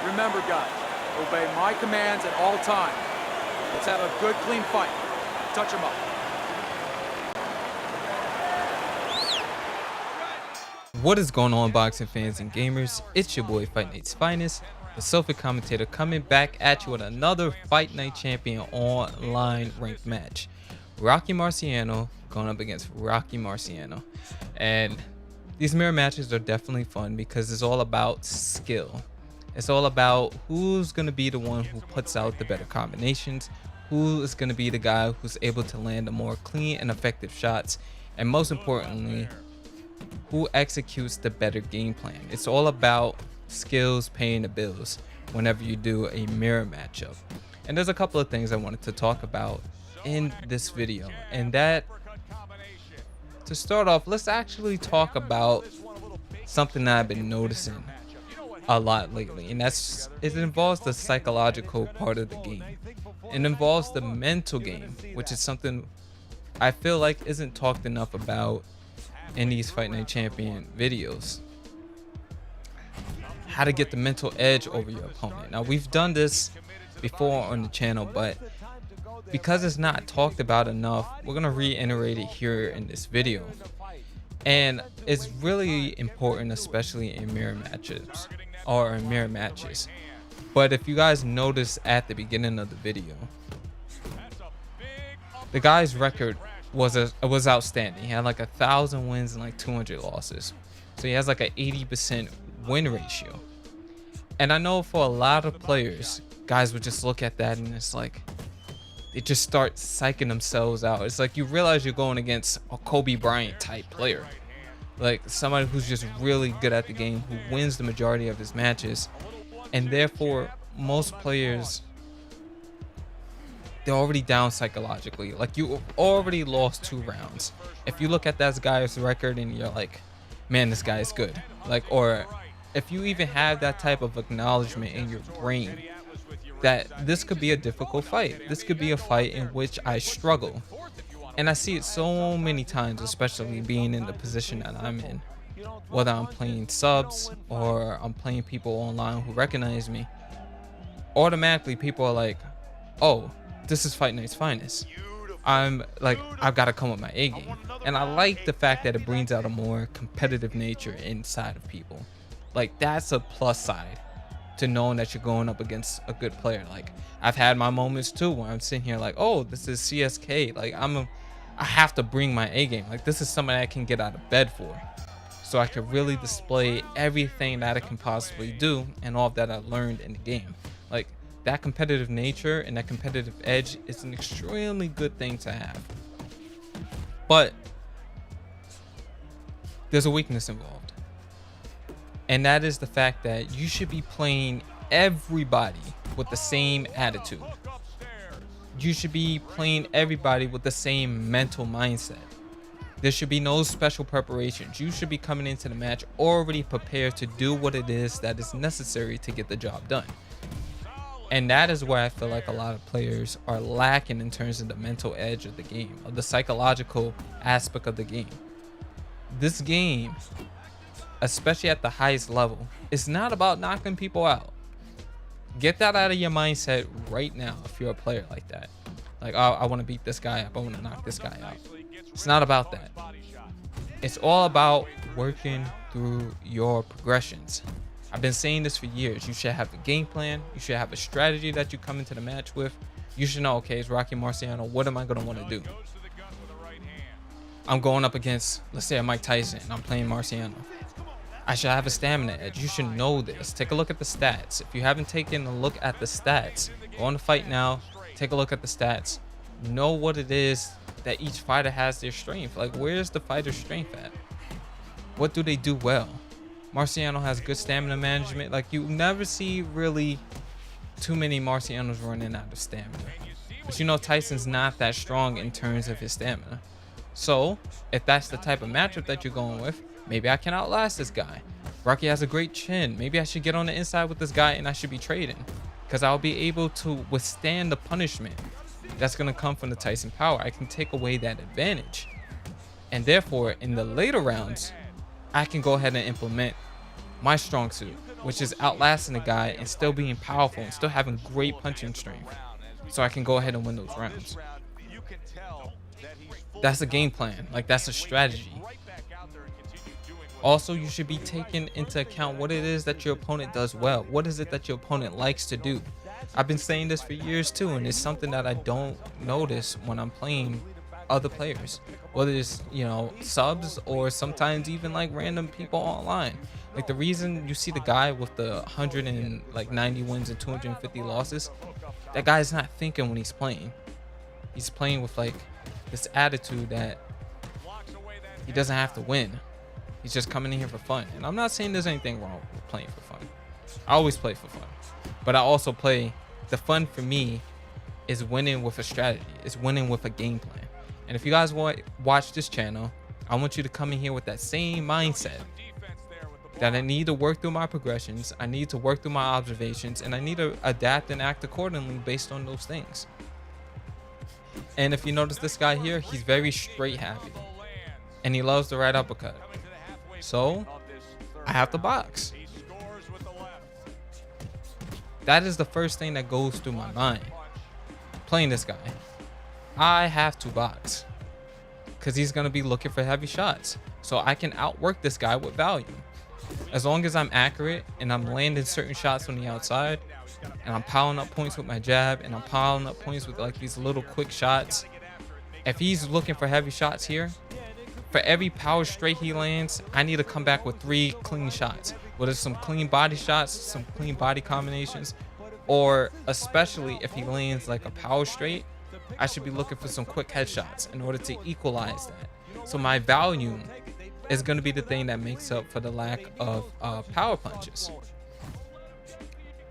Remember, guys, obey my commands at all times. Let's have a good, clean fight. Touch him up. What is going on, boxing fans and gamers? It's your boy Fight Night's Finest, the Sofa commentator, coming back at you with another Fight Night Champion online ranked match. Rocky Marciano going up against Rocky Marciano. And these mirror matches are definitely fun because it's all about skill. It's all about who's going to be the one who puts out the better combinations, who is going to be the guy who's able to land the more clean and effective shots, and most importantly, who executes the better game plan. It's all about skills paying the bills whenever you do a mirror matchup. And there's a couple of things I wanted to talk about in this video, and that, to start off, let's actually talk about something that I've been noticing a lot lately, and that's it involves the psychological part of the game. It involves the mental game, which is something I feel like isn't talked enough about in these Fight Night Champion videos. How to get the mental edge over your opponent. Now, we've done this before on the channel, but because it's not talked about enough, we're gonna reiterate it here in this video. And it's really important, especially in mirror matchups or in mirror matches. But if you guys notice at the beginning of the video, the guy's record was outstanding. He had like 1,000 wins and like 200 losses, so he has like an 80% win ratio. And I know for a lot of players, guys would just look at that and it's like they just start psyching themselves out. It's like you realize you're going against a Kobe Bryant type player, like somebody who's just really good at the game, who wins the majority of his matches. And therefore most players, they're already down psychologically. Like, you already lost 2 rounds. If you look at that guy's record and you're like, man, this guy is good, like, or if you even have that type of acknowledgement in your brain that this could be a difficult fight, this could be a fight in which I struggle. And I see it so many times, especially being in the position that I'm in, whether I'm playing subs or I'm playing people online who recognize me. Automatically people are like, oh, this is Fight Night's Finest. I'm like, I've got to come with my A game. And I like the fact that it brings out a more competitive nature inside of people. Like, that's a plus side to knowing that you're going up against a good player. Like, I've had my moments too where I'm sitting here like, oh, this is CSK. Like, I have to bring my A game. Like, this is somebody I can get out of bed for, so I can really display everything that I can possibly do and all of that I learned in the game. Like, that competitive nature and that competitive edge is an extremely good thing to have. But there's a weakness involved, and that is the fact that you should be playing everybody with the same attitude. You should be playing everybody with the same mental mindset. There should be no special preparations. You should be coming into the match already prepared to do what it is that is necessary to get the job done. And that is where I feel like a lot of players are lacking in terms of the mental edge of the game, of the psychological aspect of the game. This game, especially at the highest level, is not about knocking people out. Get that out of your mindset right now if you're a player like that. Like, oh, I want to beat this guy up, I want to knock this guy out. It's not about that. It's all about working through your progressions. I've been saying this for years. You should have a game plan. You should have a strategy that you come into the match with. You should know, okay, it's Rocky Marciano. What am I going to want to do? I'm going up against, let's say, a Mike Tyson. I'm playing Marciano. I should have a stamina edge. You should know this. Take a look at the stats. If you haven't taken a look at the stats, go on the Fight Now. Take a look at the stats. Know what it is that each fighter has their strength. Like, where's the fighter's strength at? What do they do well? Marciano has good stamina management. Like, you never see really too many Marcianos running out of stamina. But you know, Tyson's not that strong in terms of his stamina. So if that's the type of matchup that you're going with, maybe I can outlast this guy. Rocky has a great chin. Maybe I should get on the inside with this guy and I should be trading, because I'll be able to withstand the punishment that's going to come from the Tyson power. I can take away that advantage. And therefore, in the later rounds, I can go ahead and implement my strong suit, which is outlasting the guy and still being powerful and still having great punching strength, so I can go ahead and win those rounds. That's a game plan. Like, that's a strategy. Also, you should be taking into account what it is that your opponent does well. What is it that your opponent likes to do? I've been saying this for years too, and it's something that I don't notice when I'm playing other players, whether it's, you know, subs or sometimes even like random people online. Like, the reason you see the guy with the 190 wins and 250 losses, that guy's not thinking when he's playing. He's playing with like this attitude that he doesn't have to win. He's just coming in here for fun. And I'm not saying there's anything wrong with playing for fun. I always play for fun. But I also play, the fun for me is winning with a strategy. It's winning with a game plan. And if you guys watch this channel, I want you to come in here with that same mindset, that I need to work through my progressions, I need to work through my observations, and I need to adapt and act accordingly based on those things. And if you notice this guy here, he's very straight happy, and he loves the right uppercut. So I have to box. That is the first thing that goes through my mind playing this guy. I have to box because he's going to be looking for heavy shots, so I can outwork this guy with value. As long as I'm accurate and I'm landing certain shots on the outside, and I'm piling up points with my jab, and I'm piling up points with like these little quick shots. If he's looking for heavy shots here, for every power straight he lands, I need to come back with 3 clean shots. Whether it's some clean body shots, some clean body combinations, or especially if he lands like a power straight, I should be looking for some quick headshots in order to equalize that. So my volume is going to be the thing that makes up for the lack of power punches.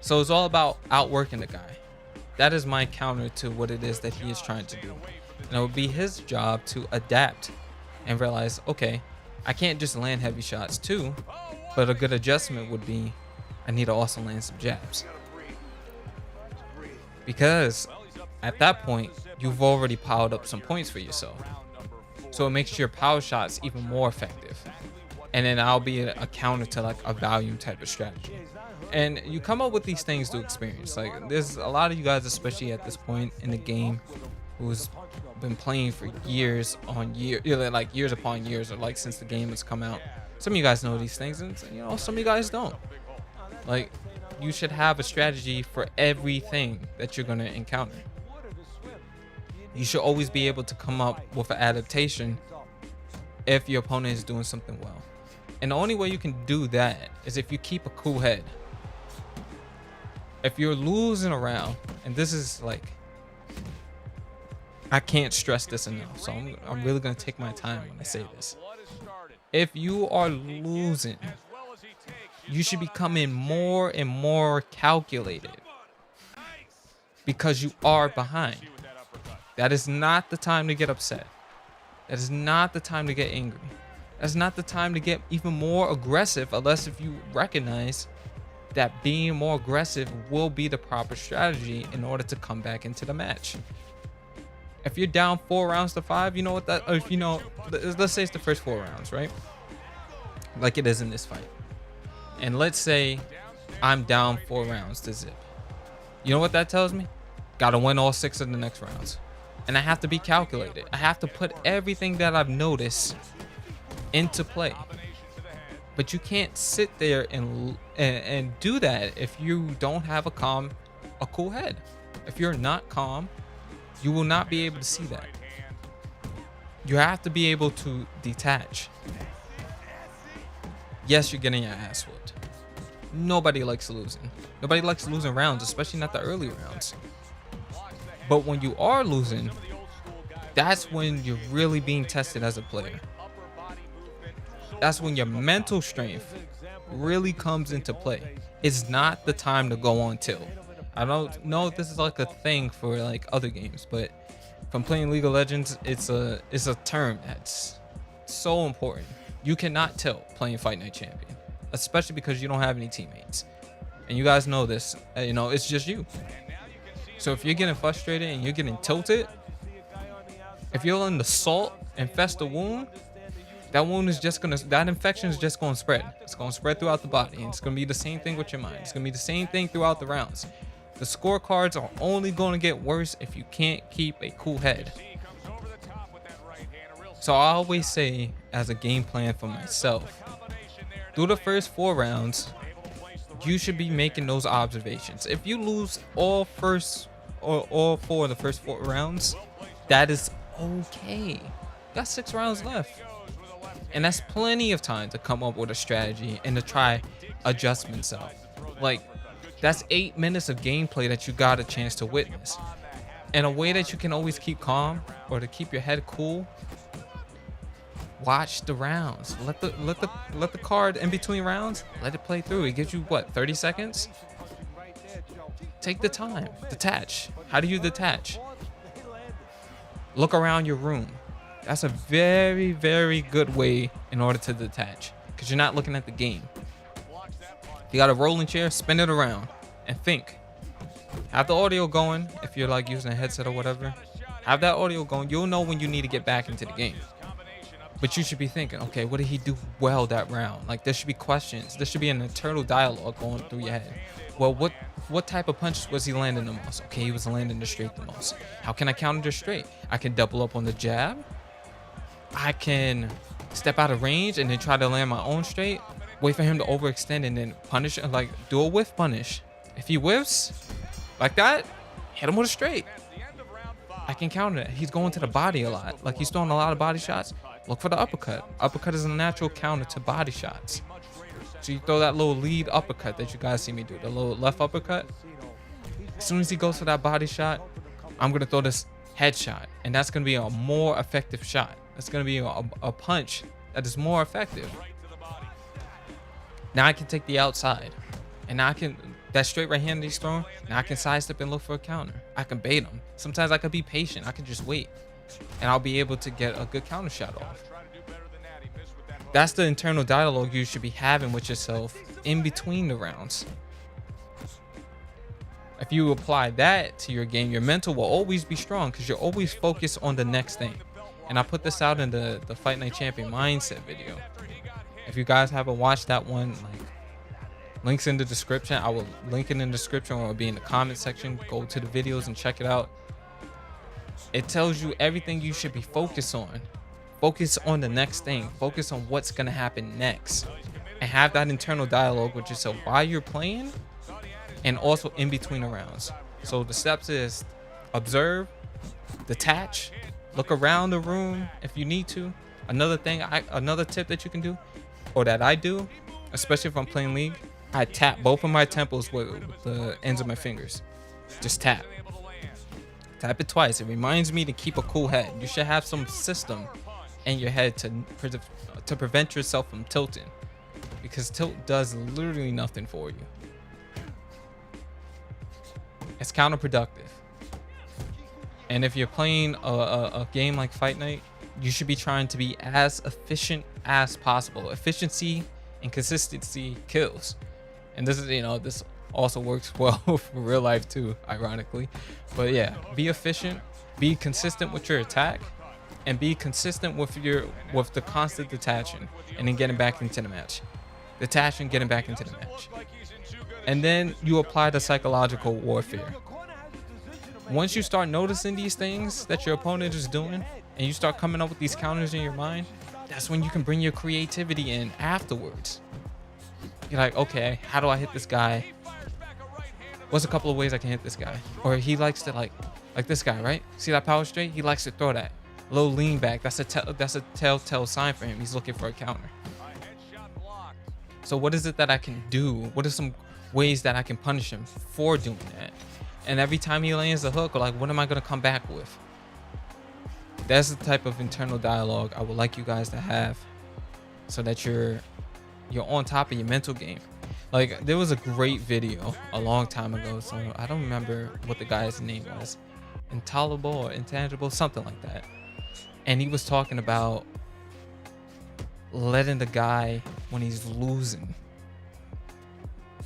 So it's all about outworking the guy. That is my counter to what it is that he is trying to do. And it would be his job to adapt and realize, okay, I can't just land heavy shots too, but a good adjustment would be I need to also land some jabs. Because at that point, you've already piled up some points for yourself. So it makes your power shots even more effective. And then I'll be a counter to like a volume type of strategy. And you come up with these things through experience. Like, there's a lot of you guys, especially at this point in the game, who's been playing for years on years, like years upon years, or like since the game has come out. Some of you guys know these things, and you know, some of you guys don't. Like, you should have a strategy for everything that you're going to encounter. You should always be able to come up with an adaptation if your opponent is doing something well. And the only way you can do that is if you keep a cool head. If you're losing around, and this is like, I can't stress this enough, so I'm really going to take my time when I say this. If you are losing, you should be becoming more and more calculated because you are behind. That is not the time to get upset. That is not the time to get angry. That's not the time to get even more aggressive, unless if you recognize that being more aggressive will be the proper strategy in order to come back into the match. If you're down 4 rounds to 5, you know what that, if you know, let's say it's the first 4 rounds, right? Like it is in this fight. And let's say I'm down 4 rounds to zip. You know what that tells me? Gotta win all 6 of the next rounds. And I have to be calculated. I have to put everything that I've noticed into play. But you can't sit there and do that if you don't have a cool head. If you're not calm, you will not be able to see that. You have to be able to detach. Yes, you're getting your ass whooped. Nobody likes losing. Nobody likes losing rounds, especially not the early rounds. But when you are losing, that's when you're really being tested as a player. That's when your mental strength really comes into play. It's not the time to go on tilt. I don't know if this is like a thing for like other games, but from playing League of Legends, it's a term that's so important. You cannot tilt playing Fight Night Champion, especially because you don't have any teammates. And you guys know this, you know, it's just you. So if you're getting frustrated and you're getting tilted, if you're letting the salt infest the wound, that wound is just gonna, that infection is just gonna spread. It's gonna spread throughout the body, and it's gonna be the same thing with your mind. It's gonna be the same thing throughout the rounds. The scorecards are only gonna get worse if you can't keep a cool head. So I always say, as a game plan for myself, through the first 4 rounds, you should be making those observations. If you lose all 4 of the first 4 rounds, that is okay. You got 6 rounds left, and that's plenty of time to come up with a strategy and to try adjustments out. Like, that's 8 minutes of gameplay that you got a chance to witness. And a way that you can always keep calm, or to keep your head cool, watch the rounds. Let the card in between rounds, let it play through. It gives you what, 30 seconds? Take the time. Detach. How do you detach? Look around your room. That's a very, very good way in order to detach, because you're not looking at the game. If you got a rolling chair, spin it around and think. Have the audio going. If you're like using a headset or whatever, have that audio going. You'll know when you need to get back into the game. But you should be thinking, okay, what did he do well that round? Like, there should be questions. There should be an internal dialogue going through your head. Well, what type of punches was he landing the most? Okay, he was landing the straight the most. How can I counter the straight? I can double up on the jab. I can step out of range and then try to land my own straight. Wait for him to overextend and then punish, like do a whiff punish. If he whiffs like that, hit him with a straight. I can counter that. He's going to the body a lot. Like, he's throwing a lot of body shots. Look for the uppercut. Uppercut is a natural counter to body shots. So you throw that little lead uppercut that you guys see me do, the little left uppercut. As soon as he goes for that body shot, I'm going to throw this headshot. And that's going to be a more effective shot. That's going to be a punch that is more effective. Now I can take the outside. And now I can, that straight right hand that he's throwing, now I can sidestep and look for a counter. I can bait him. Sometimes I could be patient. I can just wait. And I'll be able to get a good counter shot off. That's the internal dialogue you should be having with yourself in between the rounds. If you apply that to your game, your mental will always be strong, because you're always focused on the next thing. And I put this out in the Fight Night Champion mindset video. If you guys haven't watched that one, like, links in the description. I will link it in the description, or it'll be in the comment section. Go to the videos and check it out. It tells you everything you should be focused on. Focus on the next thing. Focus on what's going to happen next. And have that internal dialogue with yourself while you're playing, and also in between the rounds. So the steps is observe, detach, look around the room if you need to. Another tip that you can do, or that I do, especially if I'm playing League, I tap both of my temples with the ends of my fingers. Just tap. Tap it twice. It reminds me to keep a cool head. You should have some system in your head to prevent yourself from tilting, because tilt does literally nothing for you. It's counterproductive. And if you're playing a game like Fight Night, you should be trying to be as efficient as possible. Efficiency and consistency kills. And this is, this also works well for real life too, ironically. But yeah, be efficient, be consistent with your attack, and be consistent with the constant detaching, and then getting back into the match. Detaching, getting back into the match. And then you apply the psychological warfare. Once you start noticing these things that your opponent is doing, and you start coming up with these counters in your mind, that's when you can bring your creativity in afterwards. You're like, okay, how do I hit this guy? What's a couple of ways I can hit this guy? Or he likes to like this guy, right? See that power straight? He likes to throw that low lean back. That's a telltale sign for him. He's looking for a counter. So what is it that I can do? What are some ways that I can punish him for doing that? And every time he lands a hook, like, what am I gonna come back with? That's the type of internal dialogue I would like you guys to have, so that you're on top of your mental game. Like, there was a great video a long time ago, so I don't remember what the guy's name was, Intolerable or Intangible, something like that. And he was talking about letting the guy, when he's losing,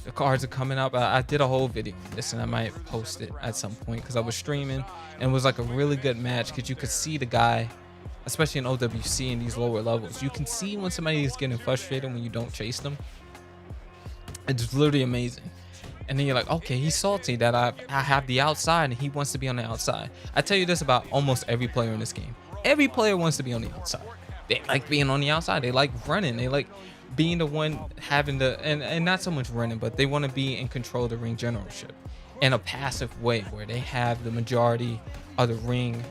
the cards are coming up. I did a whole video on this, and I might post it at some point, because I was streaming, and it was like a really good match, because you could see the guy especially in OWC in these lower levels. You can see when somebody is getting frustrated when you don't chase them. It's literally amazing. And then you're like, okay, he's salty that I have the outside and he wants to be on the outside. I tell you this about almost every player in this game. Every player wants to be on the outside. They like being on the outside. They like running. They like being the one having the, and not so much running, but they want to be in control of the ring generalship in a passive way where they have the majority of the ring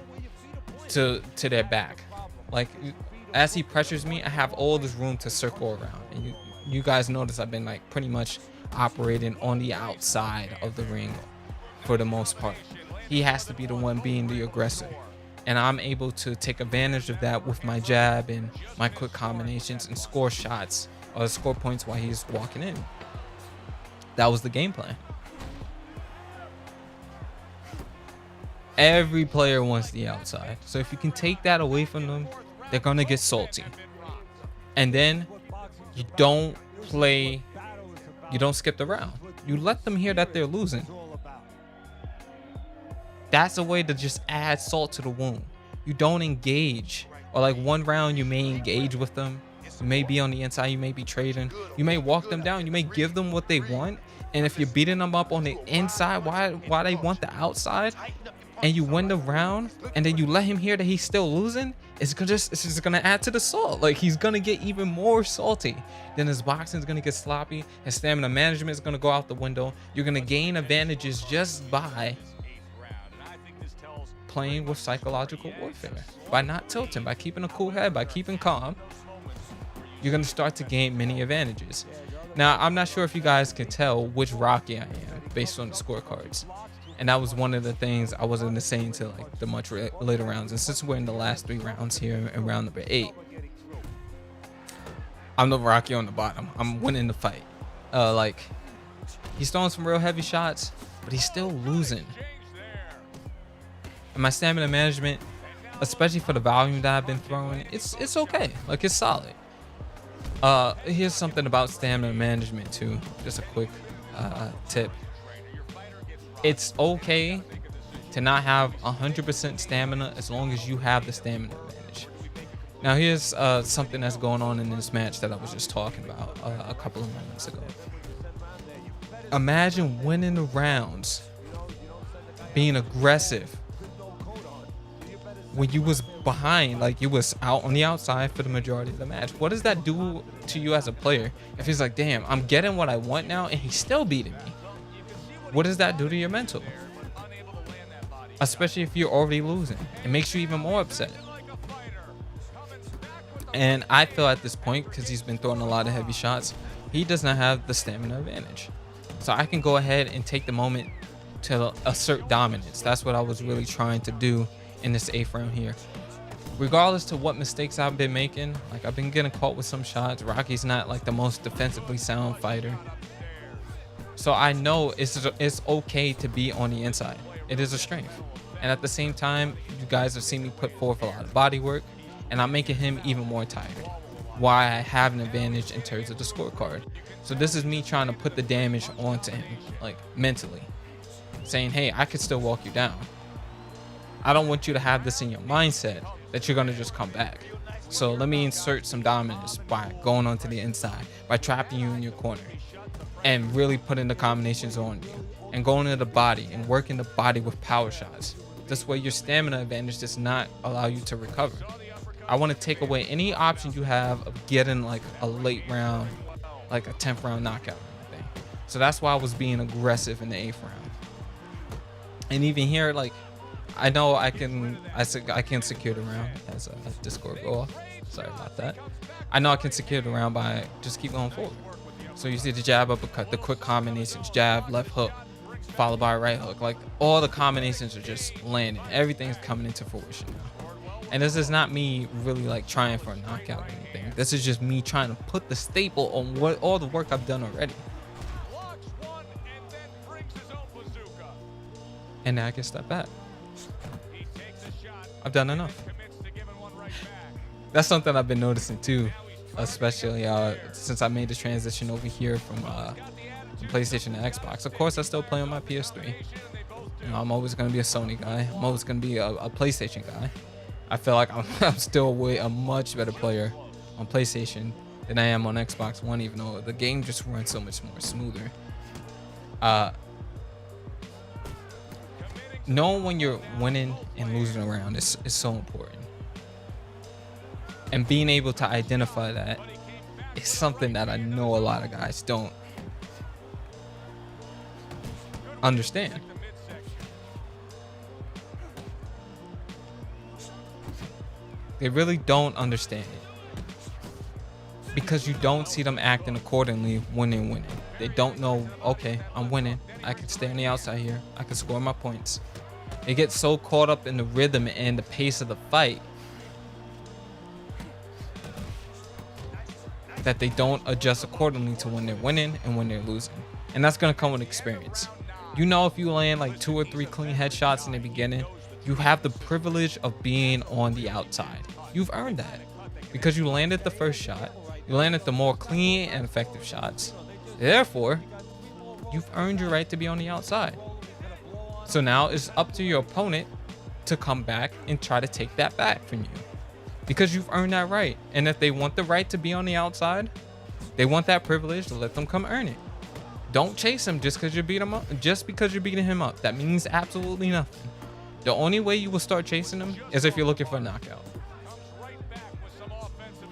to their back. Like, as he pressures me, I have all this room to circle around. And you guys notice I've been like pretty much operating on the outside of the ring for the most part. He has to be the one being the aggressor, and I'm able to take advantage of that with my jab and my quick combinations and score shots or score points while he's walking in. That was the game plan. Every player wants the outside, so if you can take that away from them, they're gonna get salty. And then you don't skip the round. You let them hear that they're losing. That's a way to just add salt to the wound. You don't engage, or like one round you may engage with them. You may be on the inside, you may be trading, you may walk them down, you may give them what they want. And if you're beating them up on the inside, why they want the outside, and you win the round, and then you let him hear that he's still losing, it's just gonna add to the salt. Like, he's gonna get even more salty. Then his boxing is gonna get sloppy. His stamina management is gonna go out the window. You're gonna gain advantages just by playing with psychological warfare, by not tilting, by keeping a cool head, by keeping calm. You're gonna start to gain many advantages. Now, I'm not sure if you guys can tell which Rocky I am based on the scorecards. And that was one of the things I wasn't saying to like the much later rounds. And since we're in the last 3 rounds here in round number 8, I'm the Rocky on the bottom. I'm winning the fight. Like, he's throwing some real heavy shots, but he's still losing. And my stamina management, especially for the volume that I've been throwing, it's okay. Like, it's solid. Here's something about stamina management too. Just a quick tip. It's okay to not have 100% stamina as long as you have the stamina advantage. Now, here's something that's going on in this match that I was just talking about a couple of moments ago. Imagine winning the rounds, being aggressive, when you was behind, like you was out on the outside for the majority of the match. What does that do to you as a player if he's like, damn, I'm getting what I want now and he's still beating me? What does that do to your mental? Especially if you're already losing. It makes you even more upset. And I feel at this point, because he's been throwing a lot of heavy shots, he does not have the stamina advantage. So I can go ahead and take the moment to assert dominance. That's what I was really trying to do in this 8th round here. Regardless to what mistakes I've been making, like I've been getting caught with some shots. Rocky's not like the most defensively sound fighter. So I know it's okay to be on the inside. It is a strength. And at the same time, you guys have seen me put forth a lot of body work, and I'm making him even more tired. Why I have an advantage in terms of the scorecard. So this is me trying to put the damage onto him, like mentally. Saying, hey, I could still walk you down. I don't want you to have this in your mindset that you're gonna just come back. So let me insert some dominance by going onto the inside, by trapping you in your corner, and really putting the combinations on you, and going into the body and working the body with power shots. This way your stamina advantage does not allow you to recover. I want to take away any option you have of getting like a late round, like a 10th round knockout or anything. So that's why I was being aggressive in the 8th round. And even here, like, I know I can secure the round as a Discord go off. Sorry about that. I know I can secure the round by just keep going forward. So you see the jab, uppercut, the quick combinations, jab, left hook, followed by a right hook. Like, all the combinations are just landing. Everything's coming into fruition now. And this is not me really like trying for a knockout or anything. This is just me trying to put the staple on what all the work I've done already. And now I can step back. I've done enough. That's something I've been noticing too, especially since I made the transition over here from PlayStation to Xbox. Of course, I still play on my PS3. You know, I'm always going to be a Sony guy. I'm always going to be a PlayStation guy. I feel like I'm still a much better player on PlayStation than I am on Xbox One, even though the game just runs so much more smoother. Knowing when you're winning and losing around is so important. And being able to identify that is something that I know a lot of guys don't understand. They really don't understand it, because you don't see them acting accordingly when they're winning. They don't know, okay, I'm winning, I can stay on the outside here, I can score my points. They get so caught up in the rhythm and the pace of the fight that they don't adjust accordingly to when they're winning and when they're losing. And that's going to come with experience. You know, if you land like 2 or 3 clean headshots in the beginning, you have the privilege of being on the outside. You've earned that because you landed the first shot. You landed the more clean and effective shots. Therefore, you've earned your right to be on the outside. So now it's up to your opponent to come back and try to take that back from you, because you've earned that right. And if they want the right to be on the outside, they want that privilege, to let them come earn it. Don't chase him just because you beat him up. Just because you're beating him up, that means absolutely nothing. The only way you will start chasing him is if you're looking for a knockout.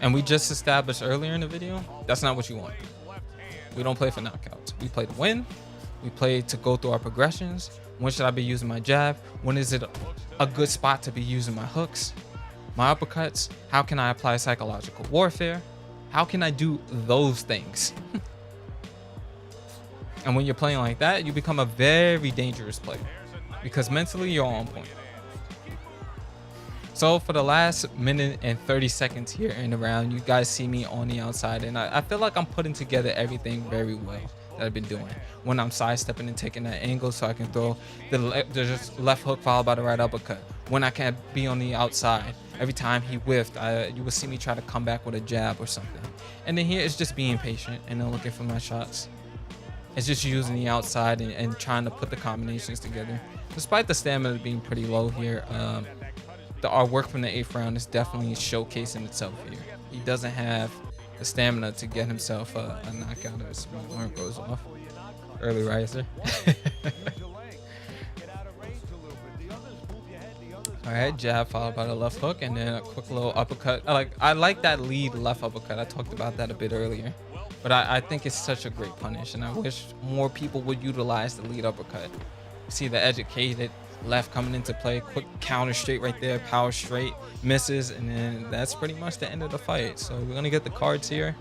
And we just established earlier in the video, that's not what you want. We don't play for knockouts. We play to win. We play to go through our progressions. When should I be using my jab? When is it a good spot to be using my hooks, my uppercuts? How can I apply psychological warfare? How can I do those things? And when you're playing like that, you become a very dangerous player, because mentally you're on point. So for the last minute and 30 seconds here in the round, you guys see me on the outside, and I feel like I'm putting together everything very well that I've been doing. When I'm sidestepping and taking that angle so I can throw the just left hook followed by the right uppercut. When I can be on the outside, every time he whiffed, you will see me try to come back with a jab or something. And then here it's just being patient and then looking for my shots. It's just using the outside and trying to put the combinations together. Despite the stamina being pretty low here, our work from the 8th round is definitely showcasing itself here. He doesn't have the stamina to get himself a knockout as my arm goes off. Early riser. All right, jab followed by the left hook, and then a quick little uppercut. I like that lead left uppercut. I talked about that a bit earlier. But I think it's such a great punish, and I wish more people would utilize the lead uppercut. See the educated left coming into play, quick counter straight right there, power straight, misses, and then that's pretty much the end of the fight. So we're gonna get the cards here.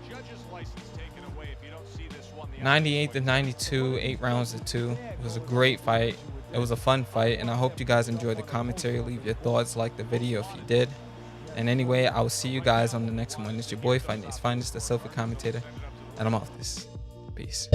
98 to 92, 8 rounds to 2. It was a great fight. It was a fun fight, and I hope you guys enjoyed the commentary. Leave your thoughts, like the video if you did. And anyway, I will see you guys on the next one. It's your boy Finest, the Sofa Commentator, and I'm off this. Peace.